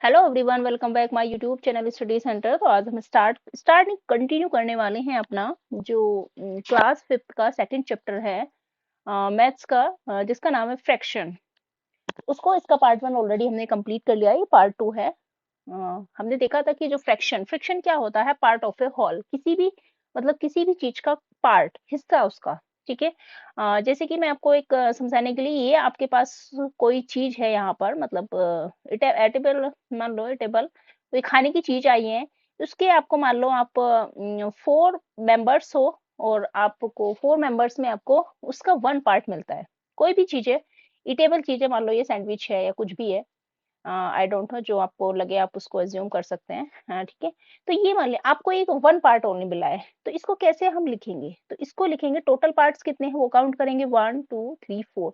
Hello everyone, welcome back my YouTube channel study centre. तो आज हम स्टार्ट कंटिन्यू करने वाले हैं अपना जो क्लास फिफ्थ का सेकंड चैप्टर है मैथ्स का, जिसका नाम है फ्रैक्शन। उसको इसका पार्ट वन ऑलरेडी हमने कंप्लीट कर लिया है, ये पार्ट टू है। हमने देखा था कि जो फ्रैक्शन फ्रैक्शन क्या होता है, पार्ट ऑफ ए होल, किसी भी मतलब किसी भी चीज का पार्ट, हिस्सा उसका। ठीक है। जैसे कि मैं आपको एक समझाने के लिए, ये आपके पास कोई चीज है यहाँ पर, मतलब एटेबल, मान लो एटेबल, कोई खाने की चीज आई है। उसके आपको मान लो आप 4 मेंबर्स हो, और आपको 4 मेंबर्स में आपको उसका वन पार्ट मिलता है। कोई भी चीज है, ईटेबल चीज है, मान लो ये सैंडविच है या कुछ भी है, आई डोंट नो, जो आपको लगे आप उसको एज्यूम कर सकते हैं। हाँ, ठीक है। तो ये मान लिया आपको एक वन पार्ट ओनली मिला है, तो इसको कैसे हम लिखेंगे? तो इसको लिखेंगे, टोटल पार्ट्स कितने हैं वो काउंट करेंगे, 1 2 3 4।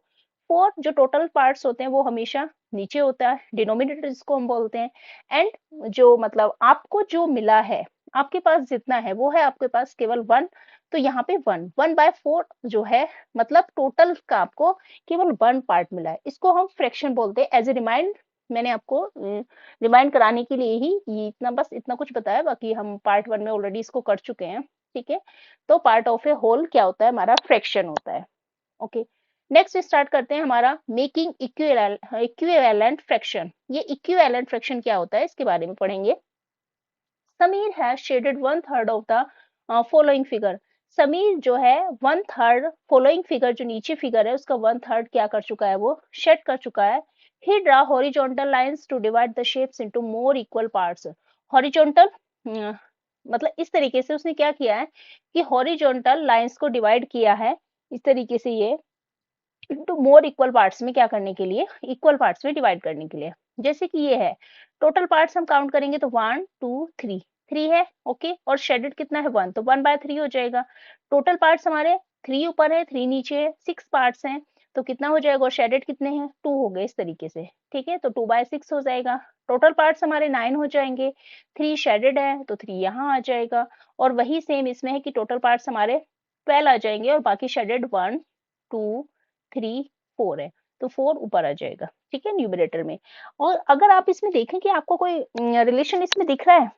फोर जो टोटल पार्ट्स होते हैं वो हमेशा नीचे होता है, डिनोमिनेटर जिसको हम बोलते हैं। एंड जो मतलब आपको जो मिला है, आपके पास जितना है वो है आपके पास केवल वन। तो यहाँ पे वन, 1/4 जो है, मतलब टोटल का आपको केवल वन पार्ट मिला है, इसको हम फ्रैक्शन बोलते हैं। एज ए रिमाइंड, मैंने आपको रिमाइंड कराने के लिए ही ये इतना, बस इतना कुछ बताया, बाकी हम पार्ट वन में ऑलरेडी इसको कर चुके हैं। ठीक है। तो पार्ट ऑफ ए होल क्या होता है, हमारा फ्रैक्शन होता है। ओके। नेक्स्ट स्टार्ट करते हैं हमारा मेकिंग इक्विवेलेंट फ्रैक्शन। ये इक्विवेलेंट फ्रैक्शन क्या होता है इसके बारे में पढ़ेंगे। Sameer has shaded 1/3 of the following figure. Sameer जो है 1/3 फॉलोइंग फिगर, जो नीचे फिगर है उसका 1/3 क्या कर चुका है, वो शेड कर चुका है। He draw horizontal lines to divide the shapes into more equal parts. Horizontal मतलब इस तरीके से उसने क्या किया है कि हॉरिजॉन्टल लाइंस को डिवाइड किया है इस तरीके से, ये इनटू मोर इक्वल पार्ट्स में क्या करने के लिए, इक्वल पार्ट्स में डिवाइड करने के लिए। जैसे कि ये है, टोटल पार्ट्स हम काउंट करेंगे तो 1 2 3, 3 है। ओके। और शेडेड कितना है, 1, तो 1/3 हो जाएगा। टोटल पार्ट्स हमारे 3 ऊपर है, 3 नीचे है, 6 पार्ट्स हैं। तो कितना हो जाएगा, और शेडेड कितने हैं, 2 हो गए इस तरीके से। ठीक है। तो 2/6 हो जाएगा। टोटल पार्ट्स हमारे 9 हो जाएंगे, 3 शेडेड है तो 3 यहाँ आ जाएगा। और वही सेम इसमें है कि टोटल पार्ट्स हमारे 12 आ जाएंगे, और बाकी शेडेड 1 2 3 4 है, तो 4 ऊपर आ जाएगा। ठीक है, न्यूमरेटर में। और अगर आप इसमें देखें कि आपको कोई रिलेशन इसमें दिख रहा है,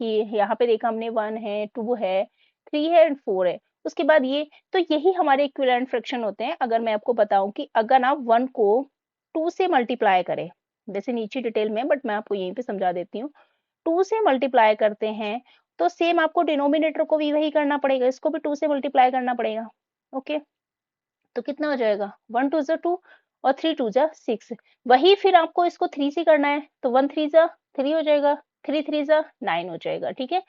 कि यहाँ पे देखा हमने 1 है, 2 है, 3 है एंड 4 है, उसके बाद ये, तो यही हमारे इक्विवेलेंट फ्रैक्शन होते हैं। अगर मैं आपको बताऊं कि अगर आप 1 को 2 से मल्टीप्लाई करें, जैसे नीचे डिटेल में, बट मैं आपको यहीं पे समझा देती हूँ। 2 से मल्टीप्लाई करते हैं तो सेम आपको डिनोमिनेटर को भी वही करना पड़ेगा, इसको भी 2 से मल्टीप्लाई करना पड़ेगा। ओके। तो कितना हो जाएगा, 1 2 जा 2 और 3 2 जा 6। वही फिर आपको इसको 3 से करना है, तो 1 3 जा 3 हो जाएगा, 3 3 जा 9 हो जाएगा। ठीक है।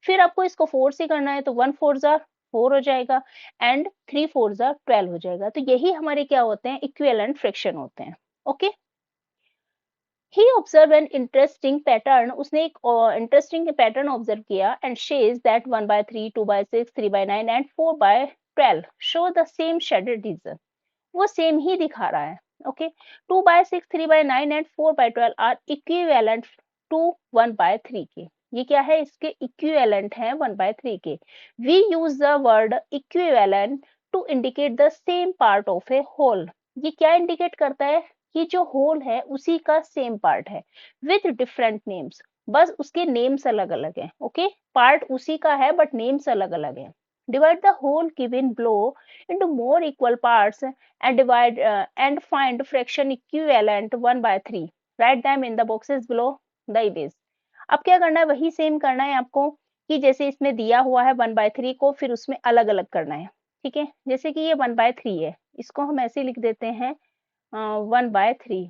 फिर आपको इसको 4 से करना है, तो 1 4 जा 4 हो जाएगा, एंड 3 4 जा 12 हो जाएगा। तो यही हमारे क्या होते हैं, इक्विवेलेंट फ्रैक्शन होते हैं। Okay. He observe an interesting pattern, उसने एक इंटरेस्टिंग पैटर्न ऑब्जर्व किया, and says that 1/3 2/6 3/9 and 4/12 show the same shaded region. वो सेम ही दिखा रहा है। Okay. 2/6 3/9 and 4/12 are equivalent to 1/3 के। ये क्या है, इसके इक्विवेलेंट है 1/3 के। We use the word equivalent to indicate the same part of a whole. ये क्या इंडिकेट करता है, कि जो होल है उसी का सेम पार्ट है, विथ डिफरेंट नेम्स। बस उसके नेम्स अलग अलग हैं। ओके। पार्ट उसी का है बट नेम्स अलग अलग है। Divide the whole given below into more equal parts and divide and find fraction equivalent 1/3. Write them in the boxes below the image. अब क्या करना है, वही सेम करना है आपको, कि जैसे इसमें दिया हुआ है 1/3 को, फिर उसमें अलग अलग करना है। ठीक है। जैसे कि ये 1/3 है, इसको हम ऐसे लिख देते हैं 1/3,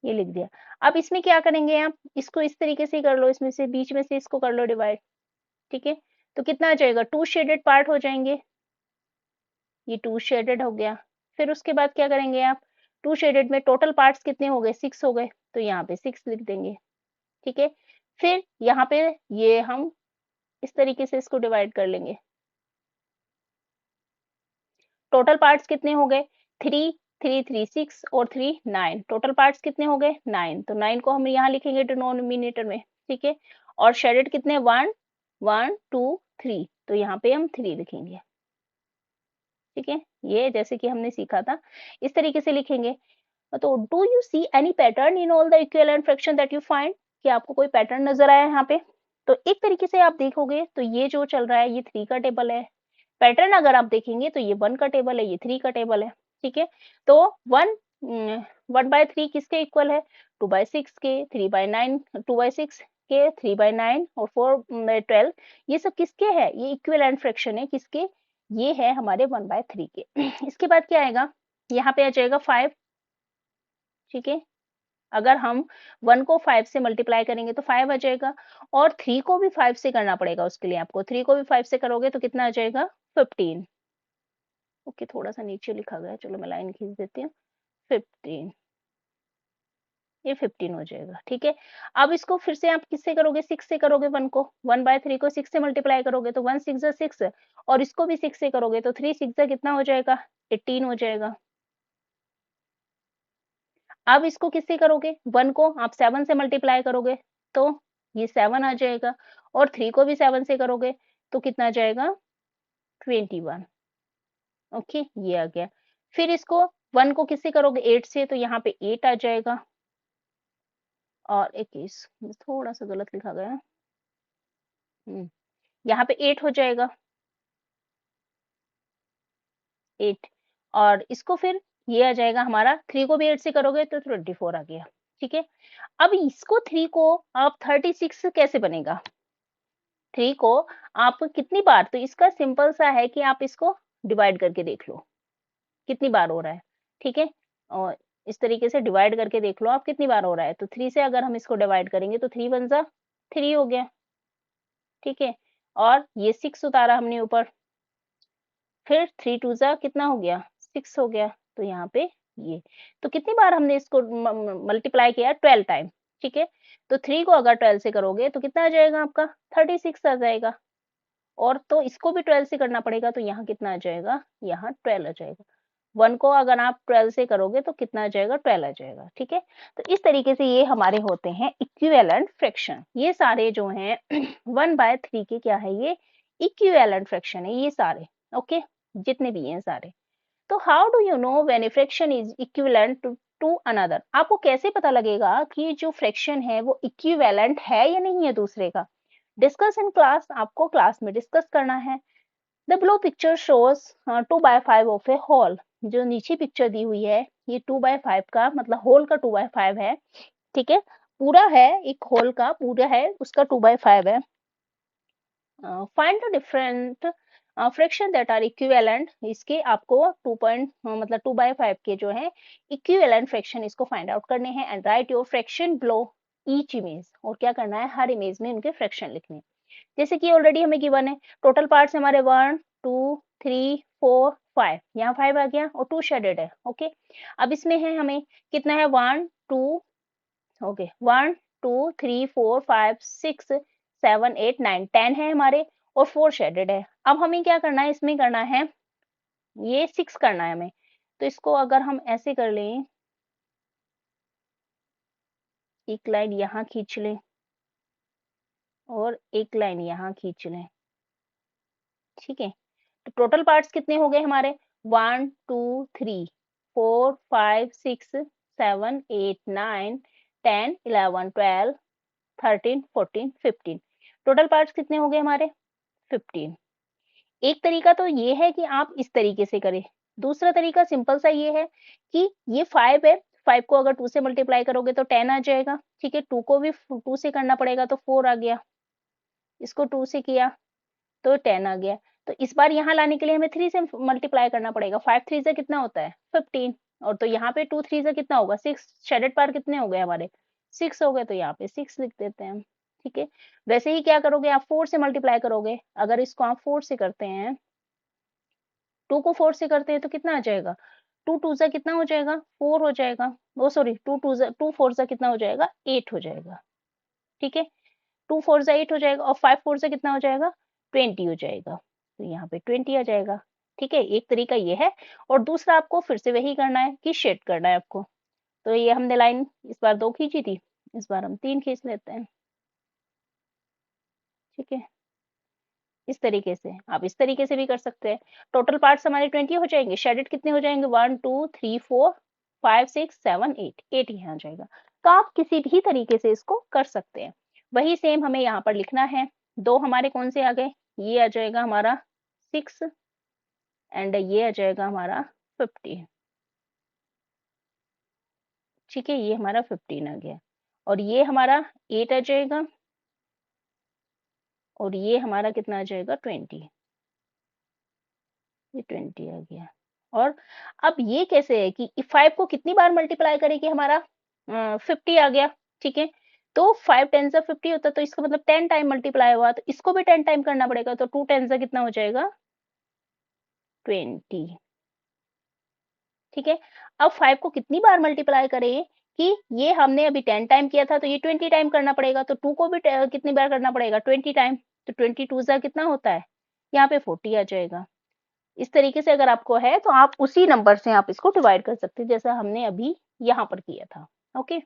ये लिख दिया। अब इसमें क्या करेंगे आप, इसको इस तरीके से कर लो, इसमें से बीच में से इसको कर लो डिवाइड। ठीक है। तो कितना आ जाएगा, 2 शेडेड पार्ट हो जाएंगे, ये 2 शेडेड हो गया। फिर उसके बाद क्या करेंगे आप, 2 शेडेड में टोटल पार्ट्स कितने हो गए, 6 हो गए, तो यहाँ पे 6 लिख देंगे। ठीक है। फिर यहाँ पे ये हम इस तरीके से इसको डिवाइड कर लेंगे। टोटल पार्ट्स कितने हो गए, 3 3 3 6 और 3 9, टोटल पार्ट्स कितने हो गए 9, तो 9 को हम यहाँ लिखेंगे डिनोमिनेटर में। ठीक है। और शेडेड कितने, 1 1 2 3, तो यहाँ पे हम 3 लिखेंगे। ठीक है। ये जैसे कि हमने सीखा था, इस तरीके से लिखेंगे। तो do you see any pattern in all the equivalent fraction that you find, कि आपको कोई पैटर्न नजर आया यहाँ पे? तो एक तरीके से आप देखोगे तो ये जो चल रहा है ये 3 का टेबल है। पैटर्न अगर आप देखेंगे तो ये 1 का टेबल है, ये 3 का टेबल है। ठीक है, तो 1/3 किसके इक्वल है? 2/6 के, 3/9, 2/6 के, 3/9 और 4/12, ये सब किसके है? ये इक्विवेलेंट फ्रैक्शन है, किसके? ये है हमारे 1/3 के। इसके बाद क्या आएगा? यहाँ पे आ जाएगा 5। ठीक है, अगर हम 1 को 5 से मल्टीप्लाई करेंगे तो 5 आ जाएगा, और 3 को भी 5 से करना पड़ेगा उसके लिए आपको। 3 को भी 5 से करोगे तो कितना आ जाएगा? 15। ओके, थोड़ा सा नीचे लिखा गया है, चलो मैं लाइन खींच देती हूँ। 15, ये 15 हो जाएगा। ठीक है, अब इसको फिर से आप किससे करोगे? 6 से करोगे। 1 को, 1/3 को 6 से मल्टीप्लाई करोगे तो 1 6 6, और इसको भी 6 से करोगे तो 3 6 कितना हो जाएगा? 18 हो जाएगा। अब इसको किससे करोगे? 1 को आप 7 से मल्टीप्लाई करोगे तो ये 7 आ जाएगा, और 3 को भी 7 से करोगे तो कितना आ जाएगा? 21। ओके, ये आ गया। फिर इसको 1 को किससे करोगे? 8 से, तो यहाँ पे 8 आ जाएगा, और 21 थोड़ा सा गलत लिखा गया है। यहाँ पे 8 हो जाएगा, 8, और इसको फिर ये आ जाएगा हमारा, 3 को भी 8 से करोगे तो 24 आ गया। ठीक है, अब इसको 3 को आप 36 कैसे बनेगा? 3 को आप कितनी बार, तो इसका सिंपल सा है कि आप इसको डिवाइड करके देख लो कितनी बार हो रहा है। ठीक है, और इस तरीके से डिवाइड करके देख लो आप कितनी बार हो रहा है। तो 3 से अगर हम इसको डिवाइड करेंगे तो 3 वन जा 3 हो गया। ठीक है, और ये 6 उतारा हमने ऊपर, फिर 3 टू जा कितना हो गया? 6 हो गया। तो यहाँ पे ये, तो कितनी बार हमने इसको मल्टीप्लाई किया? 12 टाइम। ठीक है, तो 3 को अगर 12 से करोगे तो कितना आ जाएगा आपका? 36 आ जाएगा, और तो इसको भी 12 से करना पड़ेगा, तो यहाँ कितना आ जाएगा? यहाँ 12 आ जाएगा। 1 को अगर आप 12 से करोगे तो कितना आ जाएगा? 12 आ जाएगा। ठीक है, तो इस तरीके से ये हमारे होते हैं इक्विवेलेंट फ्रैक्शन। ये सारे जो हैं 1/3 के क्या है? ये इक्विवेलेंट फ्रैक्शन है ये सारे। ओके, जितने भी हैं सारे। तो how do you know when a fraction is equivalent to another? आपको कैसे पता लगेगा कि जो फ्रैक्शन है वो इक्विवेलेंट है या नहीं है दूसरे का? डिस्कस इन क्लास, आपको क्लास में डिस्कस करना है। The blue picture shows 2/5 of a whole. जो नीचे पिक्चर दी हुई है ये 2/5 का, मतलब होल का 2/5 है। ठीक है, पूरा है, एक होल का पूरा है, उसका 2/5 है। Find the different fraction that are equivalent. इसके आपको मतलब 2/5 के जो है इक्विवेलेंट फ्रैक्शन, इसको फाइंड आउट करने हैं। And write your fraction below each image, और क्या करना है? हर इमेज में उनके फ्रैक्शन लिखने हैं। जैसे कि ऑलरेडी हमें गिवन है, टोटल पार्ट्स हमारे 1 2 3 4 5, यहाँ 5 आ गया, और 2 शेडेड है। ओके, अब इसमें है हमें कितना है? 1 2, ओके, 1 2 3 4 5 6 7 8 9 10 है हमारे, और 4 शेडेड है। अब हमें क्या करना है? इसमें करना है, ये 6 करना है हमें। तो इसको अगर हम ऐसे कर लें, एक लाइन यहाँ खींच लें और एक लाइन यहाँ खींच लें। ठीक है, तो टोटल पार्ट्स कितने हो गए हमारे? 1 2 3 4 5 6 7 8 9 10 11 12 13 14 15। टोटल पार्ट्स कितने हो गए हमारे? 15। एक तरीका तो ये है कि आप इस तरीके से करें। दूसरा तरीका सिंपल सा ये है कि ये 5 है, 5 को अगर 2 से मल्टीप्लाई करोगे तो 10 आ जाएगा। ठीक है, 2 को भी 2 से करना पड़ेगा तो 4 आ गया, इसको 2 से किया तो 10 आ गया। तो इस बार यहाँ लाने के लिए हमें 3 से मल्टीप्लाई करना पड़ेगा। 5 3 से कितना होता है? 15, और तो यहाँ पे 2 3 से कितना होगा? 6। शेडेड पार्ट कितने हो गए हमारे? 6 हो गए, तो यहाँ पे 6 लिख देते हैं हम। ठीक है, वैसे ही क्या करोगे आप? 4 से मल्टीप्लाई करोगे। अगर इसको आप 4 से करते हैं, 2 को 4 से करते हैं तो कितना आ जाएगा? 2 2 जा कितना हो जाएगा? 4 हो जाएगा। ओ सॉरी, 2 2 जा 2 4 जा कितना हो जाएगा? 8 हो जाएगा। ठीक है, 2 4 जा 8 हो जाएगा, और 5 4 से कितना हो जाएगा? 20 हो जाएगा। तो यहाँ पे 20 आ जाएगा। ठीक है, एक तरीका ये है, और दूसरा आपको फिर से वही करना है कि शेड करना है आपको। तो ये हमने लाइन इस बार 2 खींची थी, इस बार हम 3 खींच लेते हैं। ठीक है, इस तरीके से आप इस तरीके से भी कर सकते हैं। टोटल पार्ट्स हमारे 20 हो जाएंगे, शेडेड कितने हो जाएंगे? 1 2 3 4 5 6 7 8 8 यहाँ आ जाएगा। तो आप किसी भी तरीके से इसको कर सकते हैं। वही सेम हमें यहाँ पर लिखना है। दो हमारे कौन से आ गए, ये आ जाएगा हमारा 6 एंड ये आ जाएगा हमारा 50। ठीक है, ये हमारा 15 आ गया और ये हमारा 8 आ जाएगा और ये हमारा कितना आ जाएगा 20। ये 20 आ गया। और अब ये कैसे है कि 5 को कितनी बार मल्टीप्लाई करेंगे, हमारा 50 आ गया। ठीक है, तो 5 10 से 50 होता है, तो इसका मतलब 10 टाइम मल्टीप्लाई हुआ, तो इसको भी 10 टाइम करना पड़ेगा, तो 2 10 से कितना हो जाएगा 20। ठीक है, अब 5 को कितनी बार मल्टीप्लाई करें कि ये हमने अभी 10 टाइम किया था, तो ये 20 टाइम करना पड़ेगा, तो 2 को भी कितनी बार करना पड़ेगा 20 टाइम, तो 20 2 जा कितना होता है, यहाँ पे 40 आ जाएगा। इस तरीके से अगर आपको है तो आप उसी नंबर से आप इसको डिवाइड कर सकते हैं जैसा हमने अभी यहाँ पर किया था। ओके,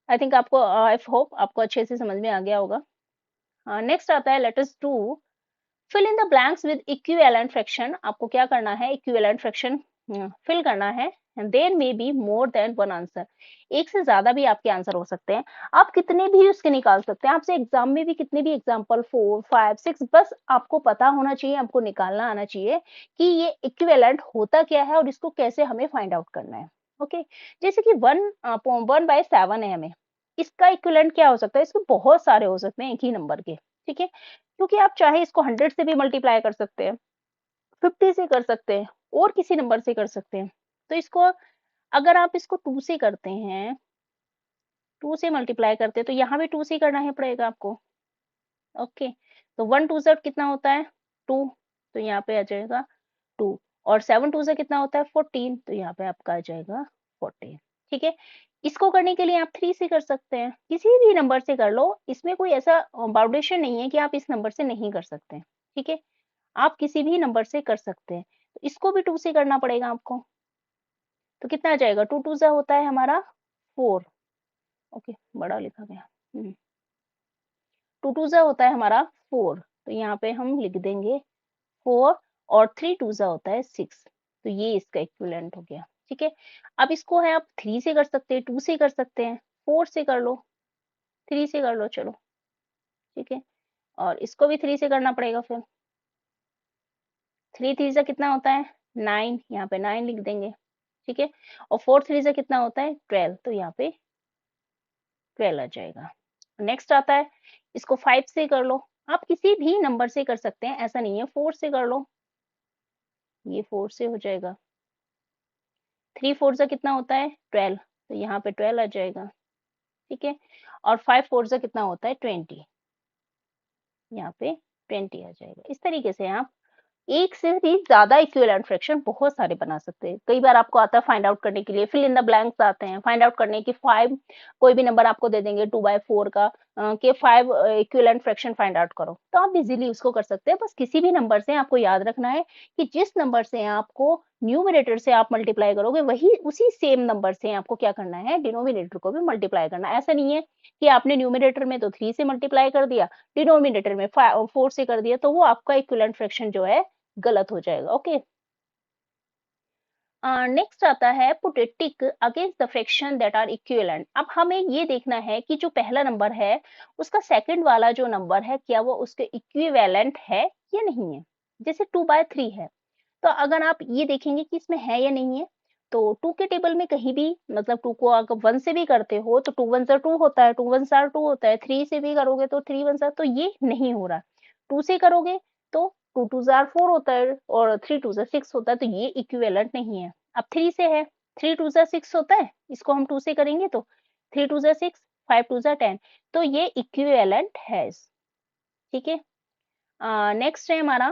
आई थिंक आपको आई होप आपको अच्छे से समझ में आ गया होगा। नेक्स्ट आता है let us do fill in the blanks with equivalent fraction. आपको क्या करना है, इक्विवेलेंट फ्रैक्शन फिल करना है। There may be more than one answer, एक से ज्यादा भी आपके आंसर हो सकते हैं, आप कितने भी उसके निकाल सकते हैं। आपसे एग्जाम में भी कितने भी एग्जाम्पल 4 5 6, बस आपको पता होना चाहिए, आपको निकालना आना चाहिए कि ये इक्विवेलेंट होता क्या है और इसको कैसे हमें फाइंड आउट करना है। ओके, जैसे कि 1/7 है, हमें इसका इक्विवेलेंट क्या हो सकता है, इसके बहुत सारे हो सकते हैं एक ही नंबर के। ठीक है, क्योंकि आप चाहे इसको 100 से भी मल्टीप्लाई कर सकते हैं, 50 से कर सकते हैं और किसी नंबर से कर सकते हैं। तो इसको अगर आप इसको 2 से करते हैं, 2 से मल्टीप्लाई करते हैं, तो यहाँ भी 2 से करना ही पड़ेगा आपको। ओके, तो 1 2 ज़ा कितना होता है 2, तो यहाँ पे आ जाएगा 2, और 7 2 ज़ा कितना होता है 14, तो यहाँ पे आपका आ जाएगा 14। ठीक है, इसको करने के लिए आप 3 से कर सकते हैं, किसी भी नंबर से कर लो, इसमें कोई ऐसा बाउंडेशन नहीं है कि आप इस नंबर से नहीं कर सकते। ठीक है, आप किसी भी नंबर से कर सकते हैं, तो इसको भी 2 से करना पड़ेगा आपको। तो कितना आ जाएगा 2 2 ज़ा होता है हमारा 4। ओके, बड़ा लिखा गया। 2 2 ज़ा होता है हमारा 4, तो यहाँ पे हम लिख देंगे 4, और 3 2 ज़ा होता है 6, तो ये इसका इक्विवेलेंट हो गया। ठीक है, अब इसको है आप 3 से कर सकते हैं, 2 से कर सकते हैं, 4 से कर लो, 3 से कर लो, चलो। ठीक है, और इसको भी 3 से करना पड़ेगा फिर। 3 3 ज़ा कितना होता है 9, यहाँ पे 9 लिख देंगे। ठीक है, और 4 3 ज़ा कितना होता है 12, तो यहाँ पे 12 आ जाएगा। नेक्स्ट आता है, इसको 5 से कर लो, आप किसी भी नंबर से कर सकते हैं, ऐसा नहीं है। 4 से कर लो, ये 4 से हो जाएगा। 3 4 ज़ा कितना होता है 12, तो यहाँ पे 12 आ जाएगा। ठीक है, और 5 4 ज़ा कितना होता है 20, यहाँ पे 20 आ जाएगा। इस तरीके से आप एक से भी ज्यादा इक्विवेलेंट फ्रैक्शन बहुत सारे बना सकते हैं। कई बार आपको आता है फाइंड आउट करने के लिए, फिल इन द ब्लैंक्स आते हैं फाइंड आउट करने की। 5 कोई भी नंबर आपको दे देंगे 2/4 का, कि 5 इक्विवेलेंट फ्रैक्शन फाइंड आउट करो, तो आप इजीली उसको कर सकते हैं। बस किसी भी नंबर से आपको याद रखना है कि जिस नंबर से आपको न्यूमरेटर से आप मल्टीप्लाई करोगे, वही उसी सेम नंबर से आपको क्या करना है, डिनोमिनेटर को भी मल्टीप्लाई करना है। ऐसा नहीं है कि आपने न्यूमरेटर में तो 3 से मल्टीप्लाई कर दिया, डिनोमिनेटर में 4 से कर दिया, तो वो आपका इक्विवेलेंट फ्रैक्शन जो है गलत हो जाएगा। ओके, नेक्स्ट आता है put a tick against the fraction that are equivalent. अब हमें ये देखना है कि जो पहला नंबर है उसका सेकंड वाला जो नंबर है, क्या वो उसके इक्विवेलेंट है या नहीं है। जैसे 2/3 है, तो अगर आप ये देखेंगे कि इसमें है या नहीं है, तो 2 के टेबल में कहीं भी, मतलब 2 को अगर 1 से भी करते हो तो 2 1 ज़ा 2 होता है, 2 1 ज़ा 2 होता है, 3 से भी करोगे तो 3 1 ज़ा, तो ये नहीं हो रहा। 2 से करोगे तो 2 2 ज़ा 4 होता है और 3 2 ज़ा 6 होता है, तो ये इक्विवेलेंट नहीं है। अब 3 से है, 3 2 ज़ा 6 होता है, इसको हम 2 से करेंगे तो 3 2 ज़ा 6, 5 2 ज़ा 10, तो ये इक्विवेलेंट है। ठीक है, नेक्स्ट है हमारा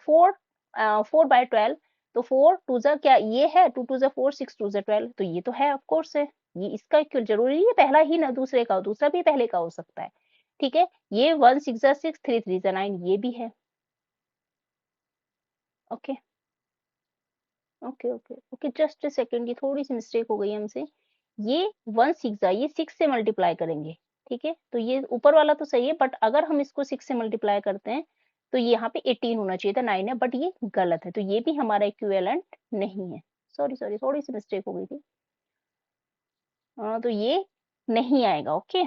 4 4/12, तो 4 2 ज़ा क्या ये है, 2 2 ज़ा 4, 6 2 ज़ा 12, तो ये तो है ऑफ कोर्स है। ये इसका क्यों जरूरी नहीं है पहला ही ना दूसरे का हो, दूसरा भी पहले का हो सकता है। ठीक है, ये 1 6 ज़ा 6, 3 3 ज़ा 9, ये भी है। Okay okay okay okay, just a second, ये थोड़ी सी मिस्टेक हो गई हमसे। ये 1 6 ज़ा, ये 6 से मल्टीप्लाई करेंगे। ठीक है, तो ये ऊपर वाला तो सही है, बट अगर हम इसको 6 से मल्टीप्लाई करते हैं तो ये यहाँ पे 18 होना चाहिए था, 9 है, बट ये गलत है, तो ये भी हमारा इक्विवेलेंट नहीं है। सॉरी सॉरी, थोड़ी सी मिस्टेक हो गई थी। तो ये नहीं आएगा, ओके,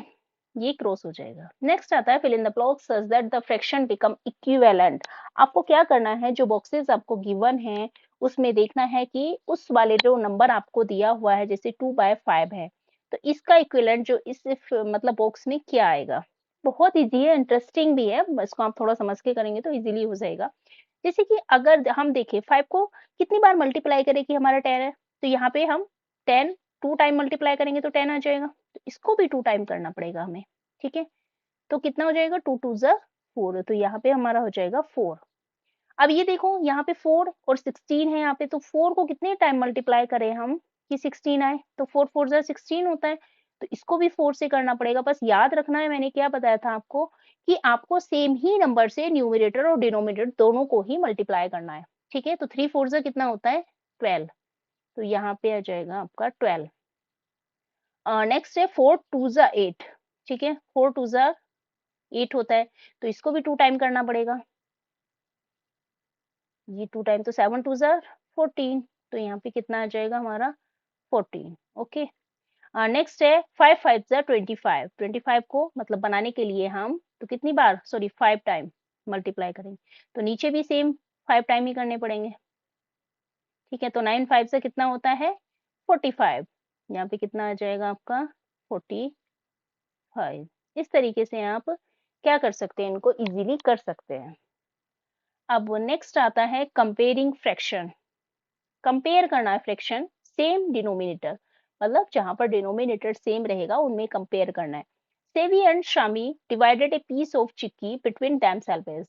ये क्रॉस हो जाएगा। नेक्स्ट आता है fill in the blocks such that the fraction become equivalent. आपको क्या करना है, जो बॉक्सेस आपको गिवन है उसमें देखना है कि उस वाले जो नंबर आपको दिया हुआ है, जैसे 2/5 है, तो इसका इक्विवेलेंट जो इस मतलब बॉक्स में क्या आएगा। बहुत इजी है, इंटरेस्टिंग भी है, इसको आप थोड़ा समझ के करेंगे तो इजीली हो जाएगा। जैसे कि अगर हम देखें 5 को कितनी बार मल्टीप्लाई करें कि हमारा 10 है, तो यहाँ पे हम 10 2 टाइम मल्टीप्लाई करेंगे तो 10 आ जाएगा, तो इसको भी 2 टाइम करना पड़ेगा हमें, ठीक है। तो कितना हो जाएगा, 2 2 ज़ा 4, तो यहाँ पे हमारा हो जाएगा 4। अब ये देखो यहाँ पे 4 और 16 है यहाँ पे, तो 4 को कितने टाइम मल्टीप्लाई करें हम कि 16 आए, तो 4 4 ज़ा 16 होता है, तो इसको भी 4 से करना पड़ेगा। बस याद रखना है मैंने क्या बताया था आपको कि आपको सेम ही नंबर से न्यूमरेटर और डिनोमिनेटर दोनों को ही मल्टीप्लाई करना है, ठीक है। तो 3 4 ज़ा कितना होता है, 12, तो यहाँ पे आ जाएगा आपका 12। नेक्स्ट है 4 2 ज़ा 8, ठीक है, 4 2 ज़ा 8 होता है, तो इसको भी 2 टाइम करना पड़ेगा। ये 2 टाइम तो 7 2 ज़ा 14, तो यहाँ पे कितना आ जाएगा हमारा 14, ओके। नेक्स्ट है 5 5 ज़ा 25, 25 को मतलब बनाने के लिए हम तो कितनी बार, सॉरी 5 टाइम मल्टीप्लाई करेंगे, तो नीचे भी सेम 5 टाइम ही करने पड़ेंगे, ठीक है। तो 9 5 से कितना होता है 45, यहाँ पे कितना आ जाएगा आपका 45। इस तरीके से आप क्या कर सकते हैं, इनको इजीली कर सकते हैं। अब नेक्स्ट आता है कंपेयरिंग फ्रैक्शन। कंपेयर करना है फ्रैक्शन सेम डिनोमिनेटर, मतलब जहां पर डिनोमिनेटर सेम रहेगा उनमें कंपेयर करना है। Savi and Shami divided a piece of chikki between themselves.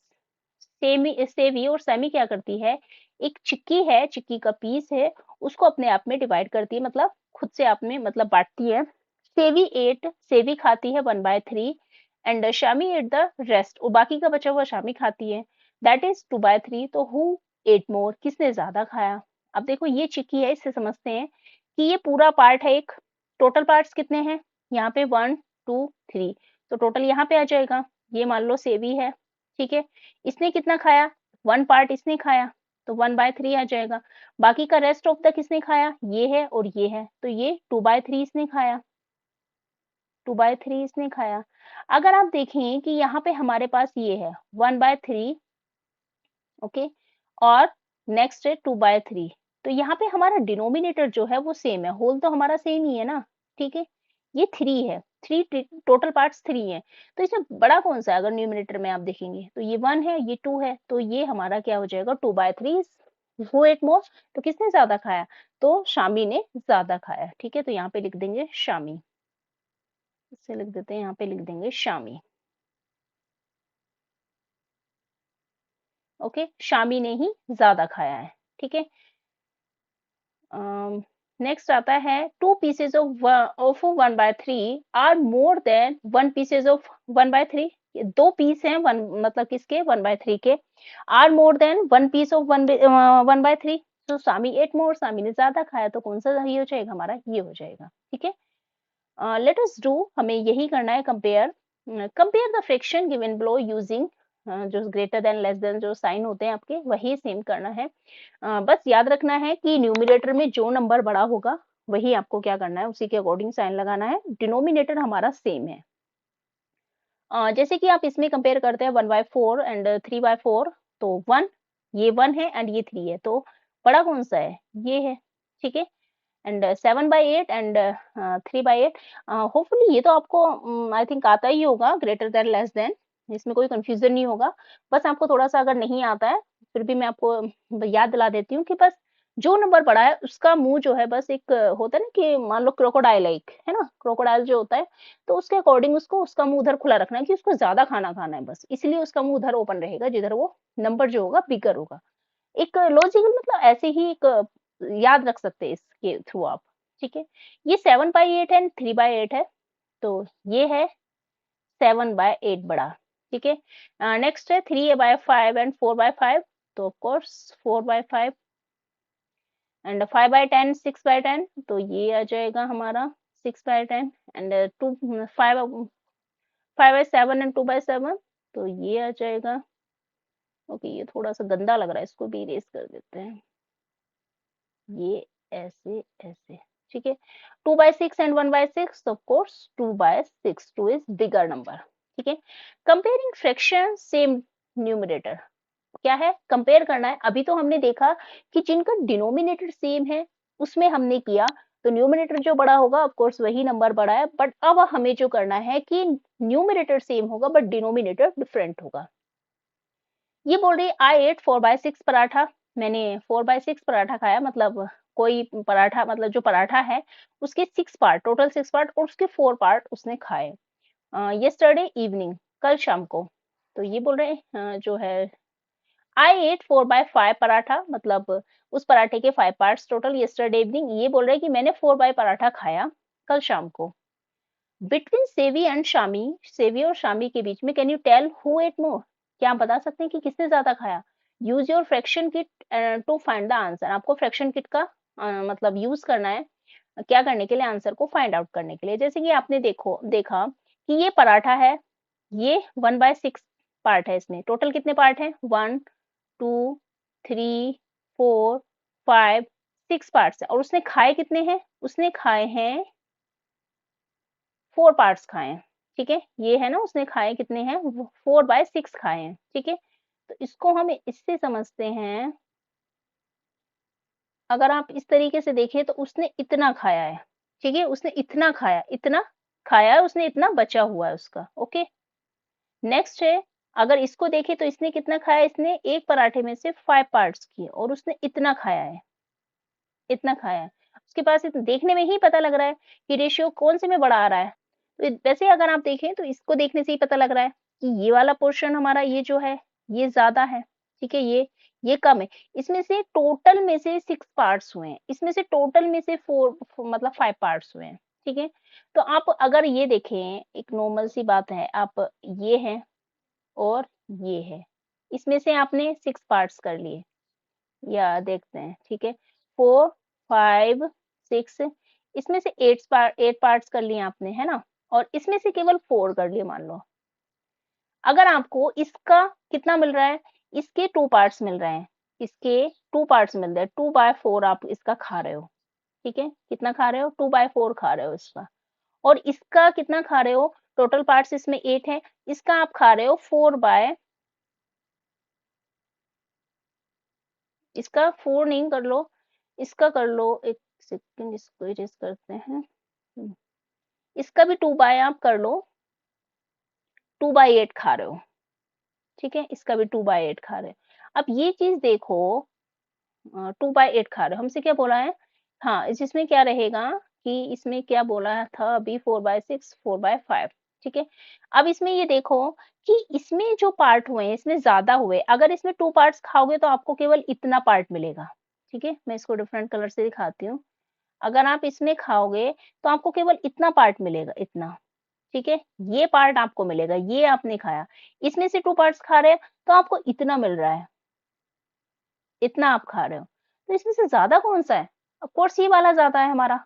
Savi और सैमी क्या करती है, एक चिक्की है, चिक्की का पीस है, उसको अपने आप में डिवाइड करती है, मतलब खुद से आप में मतलब बांटती है। सेवी खाती है 1/3 and Shami at the rest, और बाकी का बचा हुआ शामी खाती है, दैट इज 2/3। तो हु एट मोर, किसने ज्यादा खाया। अब देखो ये चिक्की है, इससे समझते हैं कि ये पूरा पार्ट है एक, टोटल पार्ट्स कितने हैं यहाँ पे 1 2 3, तो टोटल यहाँ पे आ जाएगा। ये मान लो सेवी है, ठीक है, इसने कितना खाया, 1 पार्ट इसने खाया, तो 1/3 आ जाएगा। बाकी का रेस्ट ऑफ द किसने खाया, ये है और ये है, तो ये 2/3 इसने खाया, 2/3 इसने खाया। अगर आप देखें कि यहाँ पे हमारे पास ये है 1/3, ओके, और नेक्स्ट है 2/3, तो यहाँ पे हमारा डिनोमिनेटर जो है वो सेम है, होल तो हमारा सेम ही है ना, ठीक है। ये 3 है, 3 टोटल पार्ट्स 3 है, तो इसमें बड़ा कौन सा है, अगर न्यूमिनेटर में आप देखेंगे तो ये 1 है, ये 2 है, तो ये हमारा क्या हो जाएगा 2/3। वो एट मोर, तो किसने ज्यादा खाया, तो शामी ने ज्यादा खाया, ठीक है। तो यहाँ पे लिख देंगे शामी, इससे लिख देते हैं, यहाँ पे लिख देंगे शामी, ओके, शामी ने ही ज्यादा खाया है, ठीक है। नेक्स्ट आता है 2 pieces of 1/3 are more than 1 pieces of 1/3। दो पीस हैं वन मतलब किसके 1/3 के, are more than 1 piece of 1/3, तो सामी एट मोर, सामी ने ज्यादा खाया, तो कौन सा ये हो जाएगा हमारा, ये हो जाएगा, ठीक है। लेट अस डू, हमें यही करना है, compare compare the fraction given below using जो ग्रेटर देन लेस देन जो साइन होते हैं आपके, वही सेम करना है। बस याद रखना है कि न्यूमिनेटर में जो नंबर बड़ा होगा वही आपको क्या करना है, उसी के अकॉर्डिंग साइन लगाना है, डिनोमिनेटर हमारा सेम है। जैसे कि आप इसमें कंपेयर करते हैं 1/4 एंड 3/4, तो 1, ये 1 है एंड ये 3 है, तो बड़ा कौन सा है, ये है, ठीक है। एंड 7/8 एंड 3/8, होपफुली ये तो आपको आई थिंक आता ही होगा, ग्रेटर देन लेस देन, इसमें कोई कंफ्यूजन नहीं होगा। बस आपको थोड़ा सा अगर नहीं आता है फिर भी मैं आपको याद दिला देती हूँ कि बस जो नंबर बड़ा है उसका मुंह जो है, बस एक होता है ना कि मान लो क्रोकोडाइल एक है ना, क्रोकोडाइल जो होता है, तो उसके अकॉर्डिंग उसको उसका मुंह उधर खुला रखना है कि उसको ज्यादा खाना खाना है, बस इसलिए उसका मुंह उधर ओपन रहेगा जिधर वो नंबर जो होगा बिगर होगा। एक लॉजिकल मतलब ऐसे ही एक याद रख सकते हैं इसके थ्रू आप, ठीक है। ये 7/8 एंड 3/8 है, तो ये है 7/8 बड़ा, ठीक है। नेक्स्ट है 3/5 एंड 4/5, तो ऑफ कोर्स 4/5 एंड 5/10 6/10, तो ये आ जाएगा हमारा 6/10 एंड 5/7 एंड 2/7, तो ये आ जाएगा, ओके। ये थोड़ा सा गंदा लग रहा है, इसको भी इरेज कर देते हैं, ये ऐसे ऐसे, ठीक है। 2/6 एंड 1/6, तो of course 2/6, 2 is bigger number, ठीक है। कंपेयरिंग फ्रैक्शन सेम न्यूमरेटर, क्या है, कंपेयर करना है। अभी तो हमने देखा कि जिनका डिनोमिनेटर सेम है उसमें हमने किया, तो न्यूमरेटर जो बड़ा होगा ऑफ कोर्स वही नंबर बड़ा है, बट अब हमें जो करना है कि न्यूमरेटर सेम होगा बट डिनोमिनेटर डिफरेंट होगा। ये बोल रही है आई एट 4/6 पराठा, मैंने 4/6 पराठा खाया, मतलब कोई पराठा, मतलब जो पराठा है उसके 6 पार्ट, टोटल 6 पार्ट, और उसके 4 पार्ट उसने खाए यस्टरडे इवनिंग, कल शाम को। तो ये बोल रहे हैं जो है आई एट 4/5 पराठा, मतलब उस पराठे के 5 पार्ट्स टोटल यस्टरडे इवनिंग। ये बोल रहे हैं कि मैंने 4 पराठा खाया कल शाम को। बिटवीन सेवी एंड शामी, सेवी और शामी के बीच में, can you tell who ate more, क्या आप बता सकते हैं कि किसने ज्यादा खाया। Use your fraction kit to find the answer, आपको फ्रैक्शन किट का मतलब यूज करना है, क्या करने के लिए, आंसर को फाइंड आउट करने के लिए। जैसे कि आपने देखा कि ये पराठा है, ये 1/6 पार्ट है, इसमें टोटल कितने पार्ट हैं, 1 2 3 4 5 6 पार्ट्स है, और उसने खाए कितने हैं, उसने खाए हैं 4 पार्ट्स खाए हैं, ठीक है। ये है ना, उसने खाए कितने हैं, 4/6 खाए हैं, ठीक है। तो इसको हम इससे समझते हैं, अगर आप इस तरीके से देखें तो उसने इतना खाया है, ठीक है, उसने इतना खाया, इतना खाया है उसने, इतना बचा हुआ है उसका, ओके। नेक्स्ट है, अगर इसको देखें तो इसने कितना खाया, इसने एक पराठे में से 5 पार्ट्स किए और उसने इतना खाया है, इतना खाया है। उसके पास देखने में ही पता लग रहा है कि रेशियो कौन से में बड़ा आ रहा है। तो वैसे अगर आप देखें तो इसको देखने से ही पता लग रहा है कि ये वाला पोर्शन हमारा, ये जो है ये ज्यादा है, ठीक है, ये कम है। इसमें से टोटल में से 6 पार्ट्स हुए हैं, इसमें से टोटल में से 4 मतलब 5 पार्ट्स हुए हैं, ठीक है। तो आप अगर ये देखें, एक नॉर्मल सी बात है, आप ये है और ये है, इसमें से आपने 6 पार्ट्स कर लिए, या देखते हैं, ठीक है, 4 5 6, इसमें से 8 पार्ट्स कर लिए आपने, है ना, और इसमें से केवल 4 कर लिए मान लो। अगर आपको इसका कितना मिल रहा है, इसके 2 पार्ट्स मिल रहे हैं, इसके 2 पार्ट्स मिल रहे हैं, 2/4 आप इसका खा रहे हो, ठीक है, कितना खा रहे हो, 2/4 खा रहे हो इसका। और इसका कितना खा रहे हो, टोटल पार्ट्स इसमें 8 है, इसका आप खा रहे हो 4/, इसका 4 नहीं कर लो, इसका कर लो, एक सेकंड इसको इरेज करते हैं। इसका भी 2/, आप कर लो, 2/8 खा रहे हो, ठीक है, इसका भी 2/8 खा रहे हो। अब ये चीज देखो, 2/8 खा रहे हो, हमसे क्या बोला है, हाँ, इसमें क्या रहेगा कि इसमें क्या बोला था अभी, 4/6 4/5, ठीक है। अब इसमें ये देखो कि इसमें जो पार्ट हुए हैं इसमें ज्यादा हुए, अगर इसमें 2 पार्ट्स खाओगे तो आपको केवल इतना पार्ट मिलेगा, ठीक है। मैं इसको डिफरेंट कलर से दिखाती हूँ। अगर आप इसमें खाओगे तो आपको केवल इतना पार्ट मिलेगा, इतना, ठीक है, ये पार्ट आपको मिलेगा, ये आपने खाया। इसमें से 2 पार्ट्स खा रहे हैं तो आपको इतना मिल रहा है, इतना आप खा रहे हो। तो इसमें से ज्यादा कौन सा है, ऑफ कोर्स ये वाला ज्यादा है हमारा,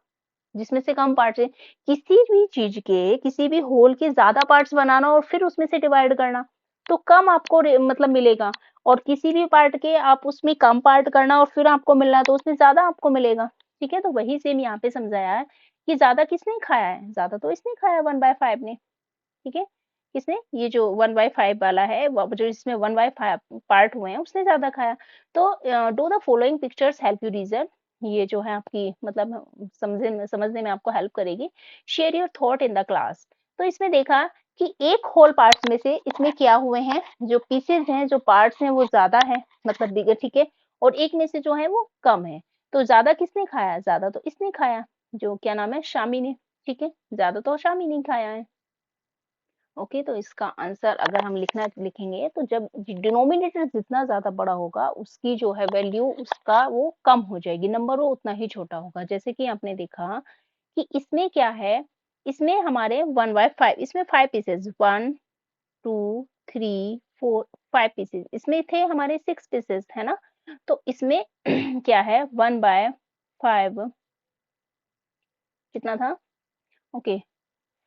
जिसमें से कम पार्ट्स है। किसी भी चीज के, किसी भी होल के ज्यादा पार्ट्स बनाना और फिर उसमें से डिवाइड करना, तो कम आपको मतलब मिलेगा, और किसी भी पार्ट के आप उसमें कम पार्ट करना और फिर आपको मिलना, तो उसमें ज्यादा आपको मिलेगा, ठीक है। तो वही सेम यहाँ पे समझाया है कि ज्यादा किसने खाया है, ज्यादा तो इसने खाया 1/5 ने, ठीक है। किसने, ये जो 1/5 वाला है, जो इसमें 1/5 पार्ट हुए हैं उसने ज्यादा खाया। तो do the following pictures help you reason, ये जो है आपकी मतलब समझने में आपको हेल्प करेगी। Share your thought in the class. तो इसमें देखा कि एक होल पार्ट्स में से इसमें क्या हुए हैं, जो पीसेज हैं, जो पार्ट्स हैं वो ज्यादा है, मतलब बिगर, ठीक है, और एक में से जो है वो कम है। तो ज्यादा किसने खाया, ज्यादा तो इसने खाया, जो क्या नाम है, शामी ने, ठीक है, ज्यादा तो शामी ने खाया है। ओके, तो इसका आंसर अगर हम लिखेंगे तो जब डिनोमिनेटर जितना ज्यादा बड़ा होगा उसकी जो है वैल्यू उसका वो कम हो जाएगी, नंबर वो उतना ही छोटा होगा। जैसे कि आपने देखा कि इसमें क्या है, इसमें हमारे 1/5, इसमें 5 पीसेस, 1 2 3 4 5 पीसेस, इसमें थे हमारे 6 पीसेस, है ना। तो इसमें क्या है, 1/5 कितना था, ओके,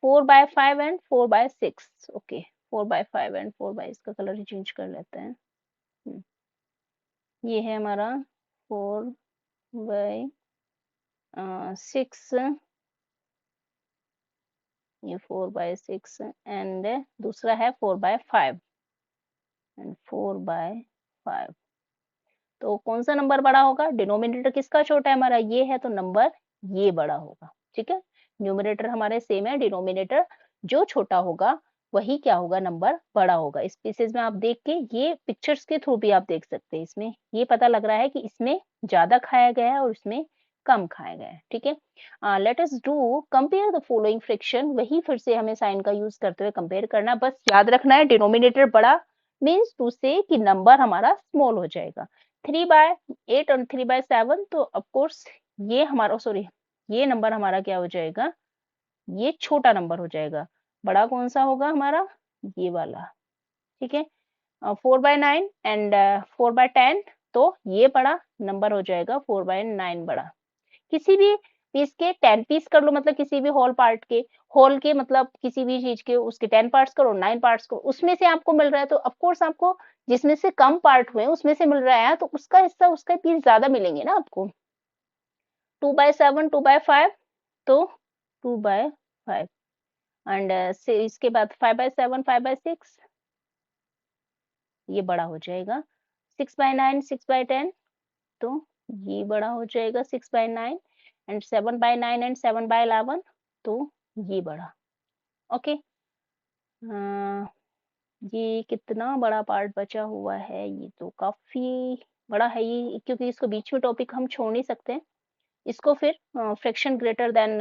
4/5 एंड 4/6, ओके, 4/5 एंड 4 इसका कलर ही चेंज कर लेते हैं। हम्म, ये है हमारा 4/6, 6, ये 4/6 एंड दूसरा है 4/5 एंड 4/5। तो कौन सा नंबर बड़ा होगा? डिनोमिनेटर किसका छोटा है? हमारा ये है, तो नंबर ये बड़ा होगा। ठीक है, न्यूमरेटर हमारे सेम है, डिनोमिनेटर जो छोटा होगा वही क्या होगा? नंबर बड़ा होगा। इस पीसेज में आप देख के, ये पिक्चर्स के थ्रू भी आप देख सकते हैं, इसमें ये पता लग रहा है कि इसमें ज्यादा खाया गया है और इसमें कम खाया गया है। ठीक है, let us do compare the following fraction. वही फिर से हमें साइन का यूज करते हुए कंपेयर करना। बस याद रखना है डिनोमिनेटर बड़ा मीन्स टू से कि नंबर हमारा स्मॉल हो जाएगा। 3/8 और 3/7, तो ऑफकोर्स ये हमारा, सॉरी, ये नंबर हमारा क्या हो जाएगा? ये छोटा नंबर हो जाएगा। बड़ा कौन सा होगा हमारा? ये वाला। ठीक है, 4/9 एंड 4/10, तो ये बड़ा नंबर हो जाएगा 4/9 बड़ा। किसी भी पीस के 10 पीस कर लो, मतलब किसी भी होल पार्ट के, होल के मतलब किसी भी चीज के उसके 10 पार्ट्स करो, 9 पार्ट्स करो, उसमें से आपको मिल रहा है, तो ऑफ कोर्स आपको जिसमें से कम पार्ट हुए उसमें से मिल रहा है, तो उसका हिस्सा, उसका पीस ज्यादा मिलेंगे ना आपको। 2/7, 2/5, तो 2/5 एंड से इसके बाद 5/7, 5/6, ये बड़ा हो जाएगा। 6/9, 6/10, तो ये बड़ा हो जाएगा 6/9 एंड 7/9 एंड 7/11, तो ये बड़ा। ओके, ये कितना बड़ा पार्ट बचा हुआ है? ये तो काफी बड़ा है ये, क्योंकि इसको बीच में टॉपिक हम छोड़ नहीं सकते। इसको फिर फ्रैक्शन ग्रेटर देन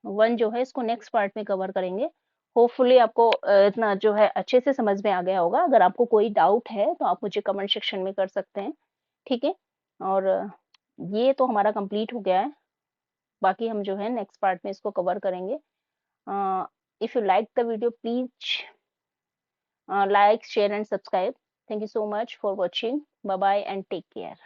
1 जो है, इसको नेक्स्ट पार्ट में कवर करेंगे। होपफुली आपको इतना जो है अच्छे से समझ में आ गया होगा। अगर आपको कोई डाउट है तो आप मुझे कमेंट सेक्शन में कर सकते हैं। ठीक है, और ये तो हमारा कंप्लीट हो गया है। बाकी हम जो है नेक्स्ट पार्ट में इसको कवर करेंगे। If you like the video, please like, share and subscribe. Thank you so much for watching. Bye bye and take care.